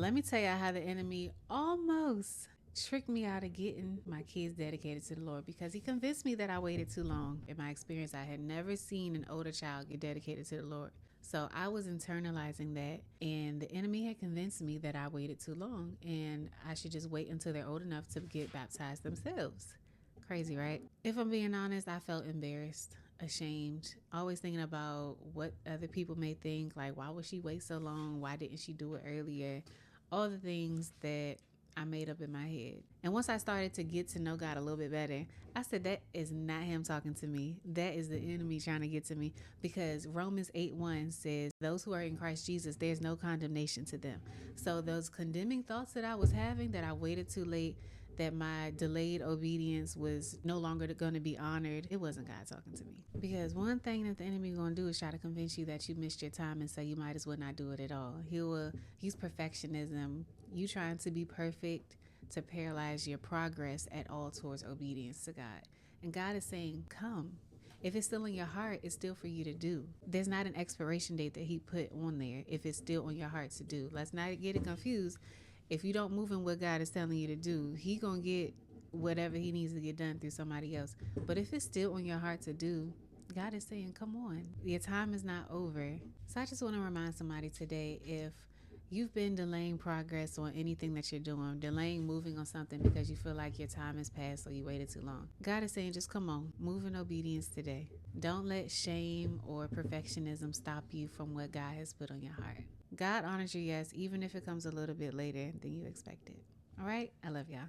Let me tell you how the enemy almost tricked me out of getting my kids dedicated to the Lord, because he convinced me that I waited too long. In my experience, I had never seen an older child get dedicated to the Lord. So I was internalizing that, and the enemy had convinced me that I waited too long and I should just wait until they're old enough to get baptized themselves. Crazy, right? If I'm being honest, I felt embarrassed, ashamed, always thinking about what other people may think. Like, why would she wait so long? Why didn't she do it earlier? All the things that I made up in my head. And once I started to get to know God a little bit better, I said, that is not him talking to me. That is the enemy trying to get to me, because Romans 8:1 says, those who are in Christ Jesus, there's no condemnation to them. So those condemning thoughts that I was having, that I waited too late, that my delayed obedience was no longer going to be honored, it wasn't God talking to me. Because one thing that the enemy is going to do is try to convince you that you missed your time and say you might as well not do it at all. He will use perfectionism, you trying to be perfect, to paralyze your progress at all towards obedience to God. And God is saying, come. If it's still in your heart, it's still for you to do. There's not an expiration date that he put on there if it's still on your heart to do. Let's not get it confused. If you don't move in what God is telling you to do, he gonna get whatever he needs to get done through somebody else. But if it's still on your heart to do, God is saying, come on, your time is not over. So I just want to remind somebody today, if you've been delaying progress on anything that you're doing, delaying moving on something because you feel like your time has passed or you waited too long, God is saying, just come on, move in obedience today. Don't let shame or perfectionism stop you from what God has put on your heart. God honors your yes, even if it comes a little bit later than you expected. All right? I love y'all.